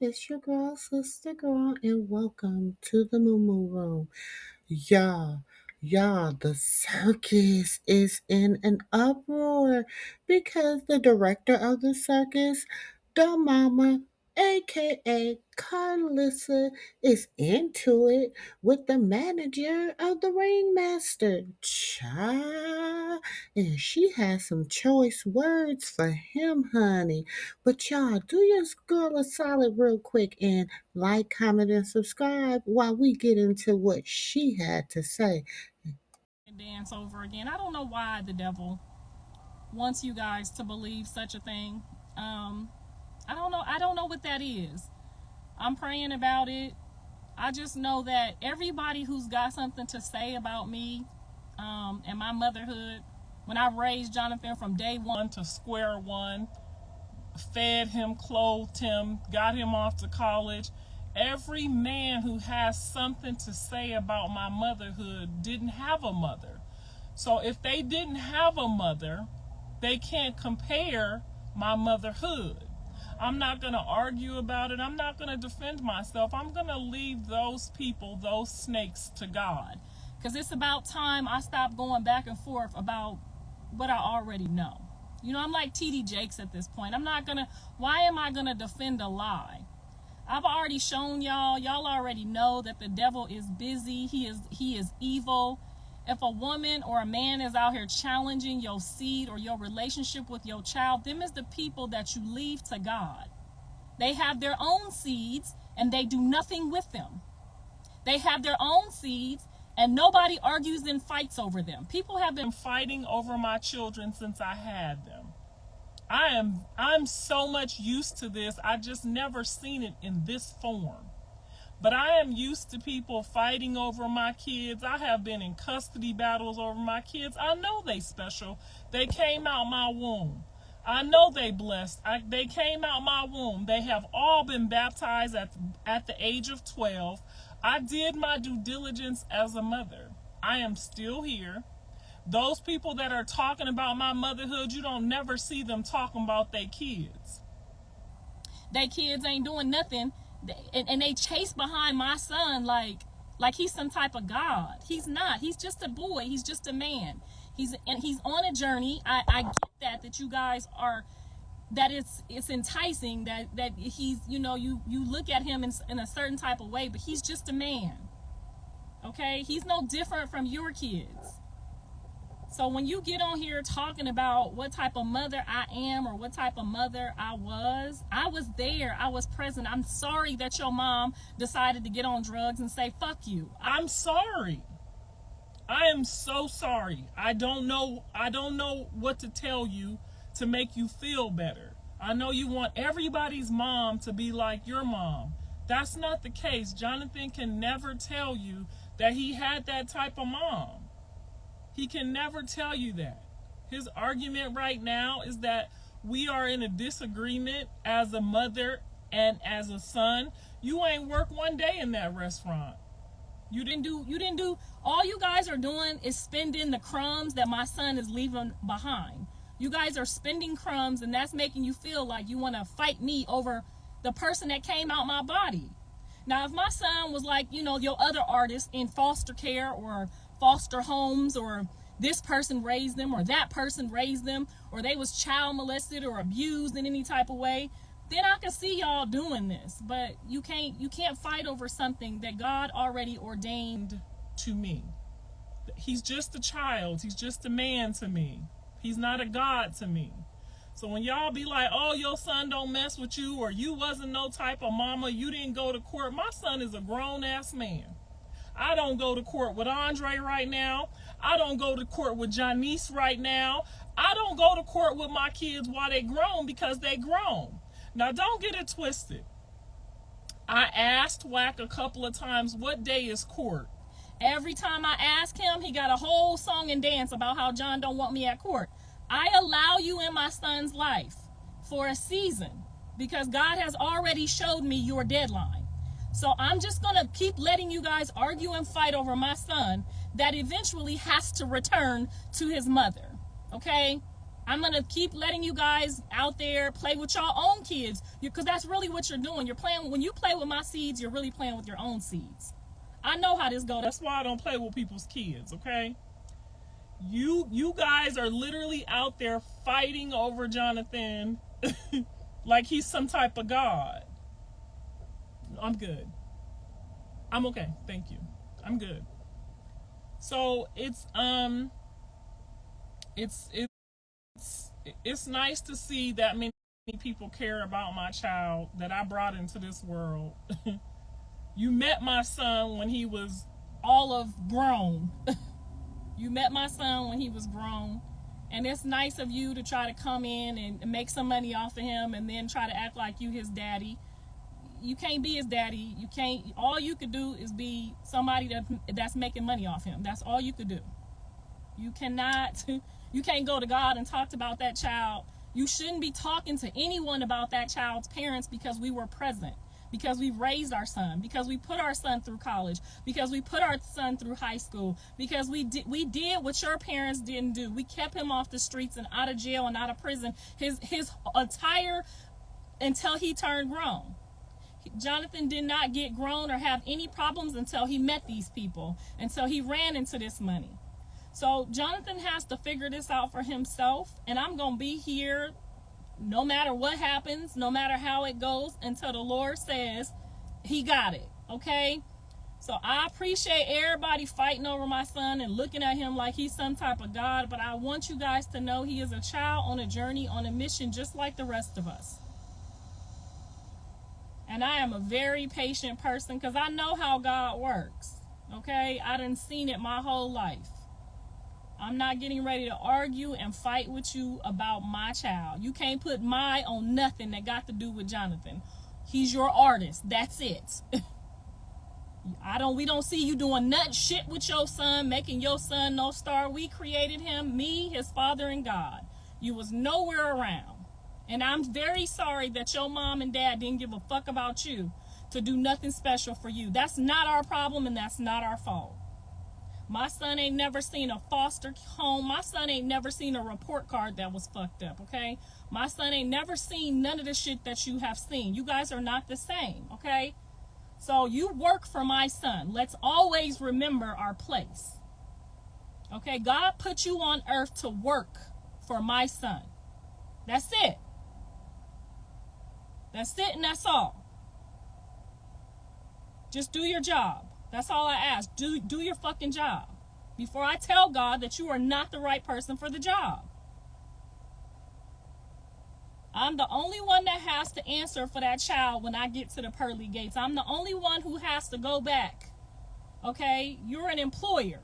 It's your girl, Sister Girl, and welcome to the Moo Room. Y'all, the circus is in an uproar because the director of the circus, the mama, aka Karlissa, is into it with the manager of the ringmaster, Cha. And she has some choice words for him, honey. But y'all, do your girl a solid real quick and like, comment, and subscribe while we get into what she had to say. And dance over again. I don't know why the devil wants you guys to believe such a thing. Um, I don't know. I don't know what that is. I'm praying about it. I just know that everybody who's got something to say about me and my motherhood, when I raised Jonathan from day one to square one, fed him, clothed him, got him off to college. Every man who has something to say about my motherhood didn't have a mother. So if they didn't have a mother, they can't compare my motherhood. I'm not going to argue about it. I'm not going to defend myself. I'm going to leave those people, those snakes, to God. Because it's about time I stop going back and forth about what I already know. You know, I'm like TD Jakes at this point. Why am I going to defend a lie? I've already shown y'all already know that the devil is busy. He is evil. If a woman or a man is out here challenging your seed or your relationship with your child, them is the people that you leave to God. They have their own seeds and they do nothing with them. They have their own seeds and nobody argues and fights over them. People have been fighting over my children since I had them. I'm so much used to this. I just never seen it in this form. But I am used to people fighting over my kids. I have been in custody battles over my kids. I know they special. They came out my womb. I know they blessed. They came out my womb. They have all been baptized at the age of 12. I did my due diligence as a mother. I am still here. Those people that are talking about my motherhood, you don't never see them talking about their kids. Their kids ain't doing nothing, and they chase behind my son like he's some type of god. He's not. He's just a boy. He's just a man. He's on a journey. I get that you guys are, that it's enticing that he's, you know, you look at him in a certain type of way, but he's just a man. Okay, he's no different from your kids. So when you get on here talking about what type of mother I am or what type of mother I was there. I was present. I'm sorry that your mom decided to get on drugs and say, fuck you. I'm sorry. I am so sorry. I don't know what to tell you to make you feel better. I know you want everybody's mom to be like your mom. That's not the case. Jonathan can never tell you that he had that type of mom. He can never tell you that. His argument right now is that we are in a disagreement as a mother and as a son. You ain't worked one day in that restaurant. You didn't do, all you guys are doing is spending the crumbs that my son is leaving behind. You guys are spending crumbs, and that's making you feel like you want to fight me over the person that came out my body. Now, if my son was like, you know, your other artists in foster care or foster homes, or this person raised them or that person raised them, or they was child molested or abused in any type of way, then I can see y'all doing this. But you can't fight over something that God already ordained to me. He's just a child. He's just a man to me. He's not a God to me. So when y'all be like, oh, your son don't mess with you, or you wasn't no type of mama, you didn't go to court. My son is a grown-ass man. I don't go to court with Andre right now. I don't go to court with Janice right now. I don't go to court with my kids while they grown, because they grown. Now, don't get it twisted. I asked Wack a couple of times, what day is court? Every time I ask him, he got a whole song and dance about how John don't want me at court. I allow you in my son's life for a season because God has already showed me your deadline. So I'm just going to keep letting you guys argue and fight over my son that eventually has to return to his mother. Okay? I'm going to keep letting you guys out there play with your own kids, because that's really what you're doing. You're playing, when you play with my seeds, you're really playing with your own seeds. I know how this goes. That's why I don't play with people's kids, okay? You guys are literally out there fighting over Jonathan like he's some type of god. I'm good. I'm okay. Thank you. I'm good. So it's nice to see that many people care about my child that I brought into this world. You met my son when he was all of grown. You met my son when he was grown. And it's nice of you to try to come in and make some money off of him and then try to act like you his daddy. You can't be his daddy. You can't. All you could do is be somebody that's making money off him. That's all you could do. You cannot. You can't go to God and talk about that child. You shouldn't be talking to anyone about that child's parents, because we were present, because we raised our son, because we put our son through college, because we put our son through high school, because we did what your parents didn't do. We kept him off the streets and out of jail and out of prison his entire until he turned grown. Jonathan did not get grown or have any problems until he met these people, until he ran into this money. So Jonathan has to figure this out for himself, and I'm going to be here no matter what happens, no matter how it goes, until the Lord says he got it, okay? So I appreciate everybody fighting over my son and looking at him like he's some type of God, but I want you guys to know he is a child on a journey, on a mission, just like the rest of us. And I am a very patient person, because I know how God works, okay? I done seen it my whole life. I'm not getting ready to argue and fight with you about my child. You can't put my on nothing that got to do with Jonathan. He's your artist. That's it. We don't see you doing nut shit with your son, making your son no star. We created him, me, his father, and God. You was nowhere around. And I'm very sorry that your mom and dad didn't give a fuck about you to do nothing special for you. That's not our problem, and that's not our fault. My son ain't never seen a foster home. My son ain't never seen a report card that was fucked up, okay? My son ain't never seen none of the shit that you have seen. You guys are not the same, okay? So you work for my son. Let's always remember our place. Okay, God put you on earth to work for my son. That's it. That's it, and that's all. Just do your job. That's all I ask. Do your fucking job before I tell God that you are not the right person for the job. I'm the only one that has to answer for that child when I get to the pearly gates. I'm the only one who has to go back. Okay? You're an employer.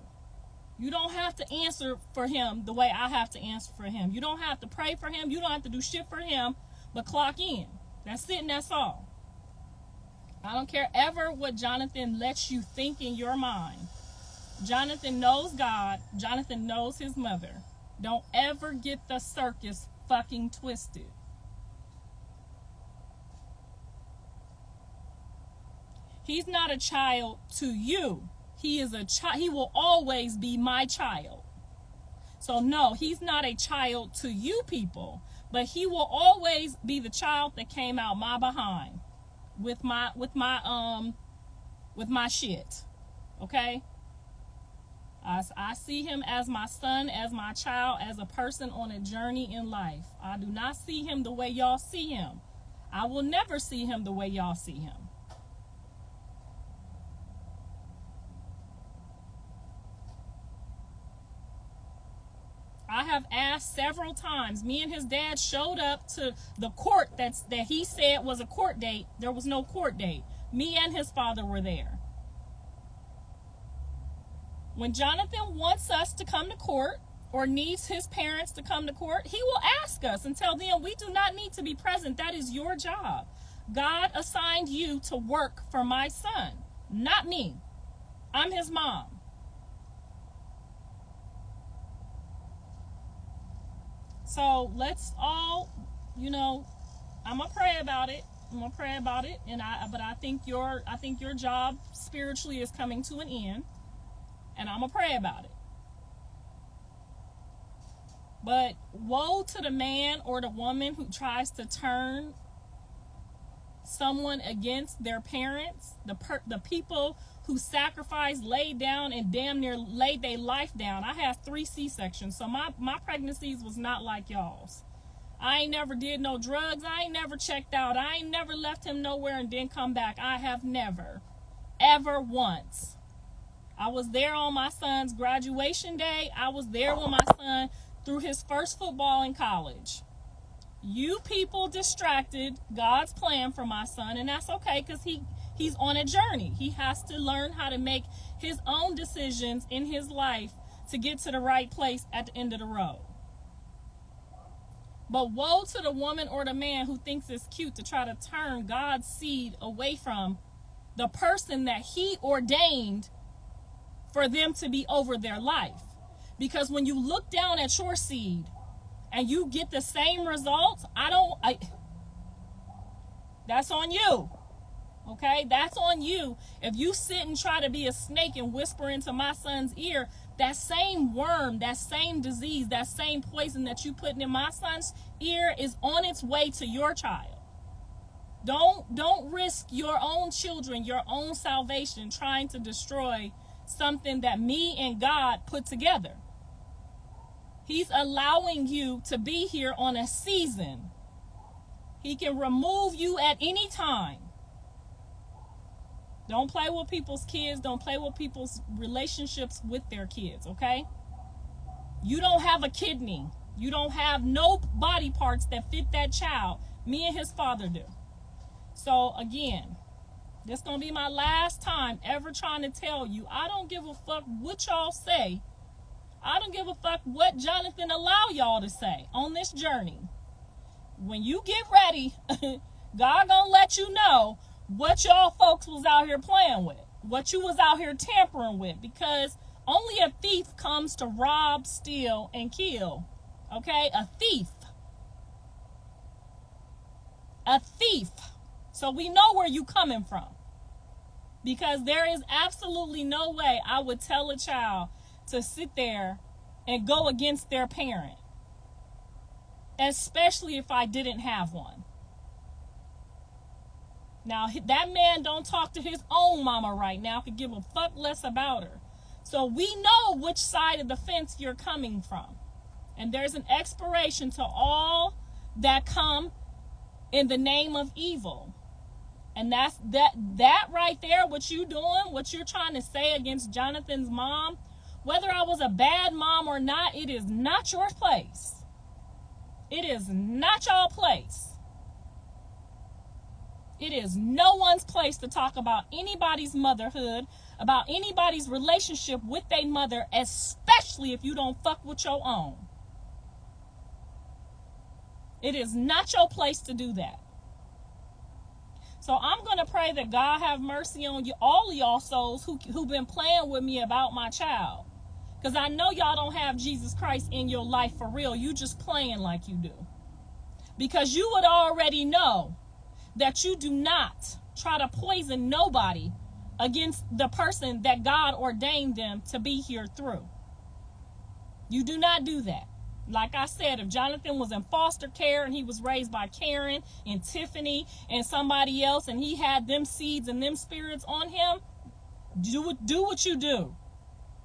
You don't have to answer for him the way I have to answer for him. You don't have to pray for him. You don't have to do shit for him but clock in. That's it, and that's all. I don't care ever what Jonathan lets you think in your mind. Jonathan knows God. Jonathan knows his mother. Don't ever get the circus fucking twisted. He's not a child to you. He is a child. He will always be my child. So no, he's not a child to you people, but he will always be the child that came out my behind. With my shit, okay? I see him as my son, as my child, as a person on a journey in life. I do not see him the way y'all see him. I will never see him the way y'all see him. I have asked several times. Me and his dad showed up to the court that he said was a court date. There was no court date. Me and his father were there. When Jonathan wants us to come to court or needs his parents to come to court, he will ask us and tell them we do not need to be present. That is your job. God assigned you to work for my son, not me. I'm his mom. So let's all, I'm gonna pray about it. But I think your job spiritually is coming to an end, and I'm gonna pray about it. But woe to the man or the woman who tries to turn someone against their parents, the people who sacrificed, laid down, and damn near laid their life down. I had 3 C-sections, so my pregnancies was not like y'all's. I ain't never did no drugs. I ain't never checked out. I ain't never left him nowhere and didn't come back. I have never, ever once. I was there on my son's graduation day. I was there when my son threw his first football in college. You people distracted God's plan for my son, and that's okay, because he's on a journey. He has to learn how to make his own decisions in his life to get to the right place at the end of the road. But woe to the woman or the man who thinks it's cute to try to turn God's seed away from the person that he ordained for them to be over their life. Because when you look down at your seed and you get the same results, that's on you. Okay, that's on you. If you sit and try to be a snake and whisper into my son's ear, that same worm, that same disease, that same poison that you putting in my son's ear is on its way to your child. Don't risk your own children, your own salvation, trying to destroy something that me and God put together. He's allowing you to be here on a season. He can remove you at any time. Don't play with people's kids. Don't play with people's relationships with their kids, okay? You don't have a kidney. You don't have no body parts that fit that child. Me and his father do. So, again, this going to be my last time ever trying to tell you, I don't give a fuck what y'all say. I don't give a fuck what Jonathan allow y'all to say on this journey. When you get ready, God gonna let you know what y'all folks was out here playing with, what you was out here tampering with, because only a thief comes to rob, steal, and kill. Okay? A thief. A thief. So we know where you coming from. Because there is absolutely no way I would tell a child to sit there and go against their parent. Especially if I didn't have one. Now, that man don't talk to his own mama right now, could give a fuck less about her. So we know which side of the fence you're coming from. And there's an expiration to all that come in the name of evil. And that's that right there, what you doing, what you're trying to say against Jonathan's mom, whether I was a bad mom or not, it is not your place. It is not your place. It is no one's place to talk about anybody's motherhood, about anybody's relationship with their mother, especially if you don't fuck with your own. It is not your place to do that. So I'm going to pray that God have mercy on you, all of y'all souls who've been playing with me about my child. Because I know y'all don't have Jesus Christ in your life for real. You just playing like you do. Because you would already know that you do not try to poison nobody against the person that God ordained them to be here through. You do not do that. Like I said, if Jonathan was in foster care and he was raised by Karen and Tiffany and somebody else and he had them seeds and them spirits on him, do what you do.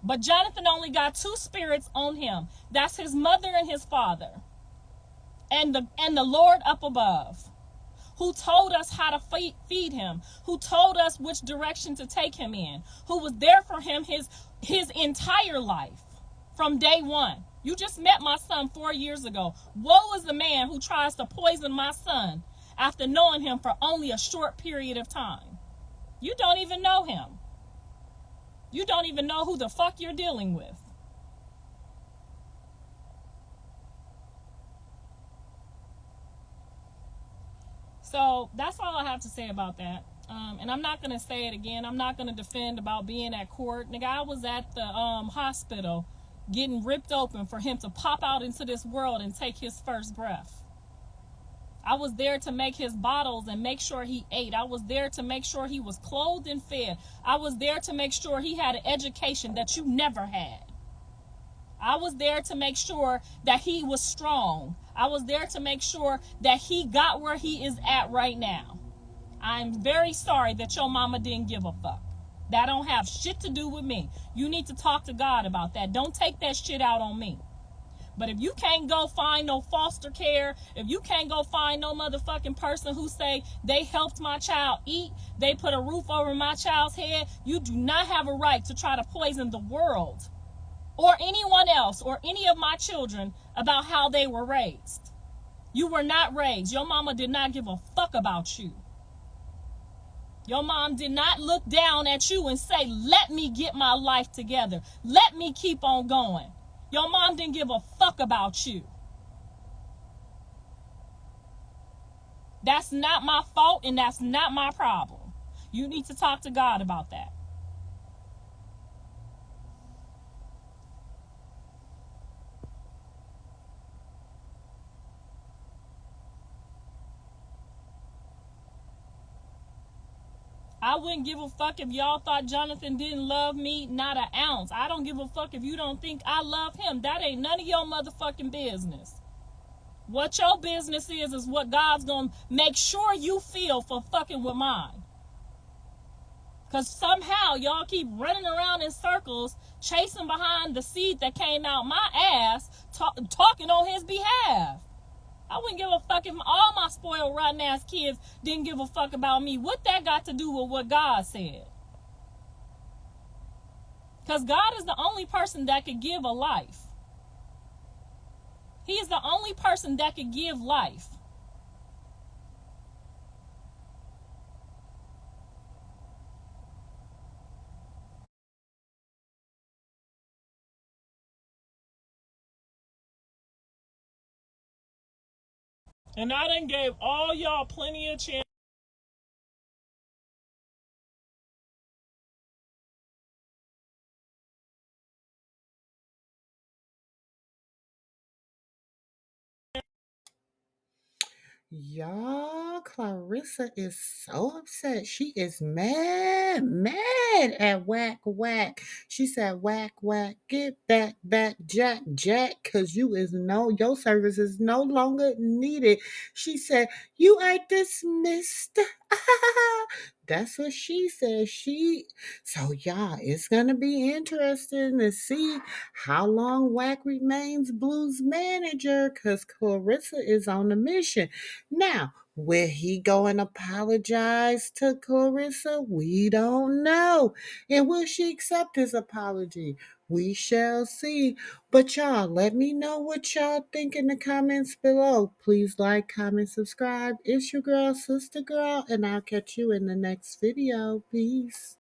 But Jonathan only got 2 spirits on him. That's his mother and his father. And the Lord up above, who told us how to feed him, who told us which direction to take him in, who was there for him his entire life from day one. You just met my son 4 years ago. Woe is the man who tries to poison my son after knowing him for only a short period of time. You don't even know him. You don't even know who the fuck you're dealing with. So that's all I have to say about that. And I'm not going to say it again. I'm not going to defend about being at court. Nigga, I was at the hospital getting ripped open for him to pop out into this world and take his first breath. I was there to make his bottles and make sure he ate. I was there to make sure he was clothed and fed. I was there to make sure he had an education that you never had. I was there to make sure that he was strong. I was there to make sure that he got where he is at right now. I'm very sorry that your mama didn't give a fuck. That don't have shit to do with me. You need to talk to God about that. Don't take that shit out on me. But if you can't go find no foster care, if you can't go find no motherfucking person who say they helped my child eat, they put a roof over my child's head, you do not have a right to try to poison the world or anyone else or any of my children about how they were raised. You were not raised. Your mama did not give a fuck about you. Your mom did not look down at you and say, let me get my life together. Let me keep on going. Your mom didn't give a fuck about you. That's not my fault and that's not my problem. You need to talk to God about that. I wouldn't give a fuck if y'all thought Jonathan didn't love me, not an ounce. I don't give a fuck if you don't think I love him. That ain't none of your motherfucking business. What your business is what God's gonna make sure you feel for fucking with mine. Because somehow y'all keep running around in circles, chasing behind the seed that came out my ass, talking on his behalf. I wouldn't give a fuck if all my spoiled, rotten ass kids didn't give a fuck about me. What that got to do with what God said? Because God is the only person that could give a life. He is the only person that could give life. And I done gave all y'all plenty of chance. Y'all, Clarissa is so upset. She is mad, mad at Wack Wack. She said, Wack Wack, get back, Jack Jack, cause your service is no longer needed. She said, you are dismissed. That's what she said. So y'all, it's gonna be interesting to see how long Wack remains Blues manager, cause Clarissa is on a mission. Now, will he go and apologize to Clarissa? We don't know. And will she accept his apology? We shall see. But y'all, let me know what y'all think in the comments below. Please like, comment, subscribe. It's your girl, Sister Girl, and I'll catch you in the next video. Peace.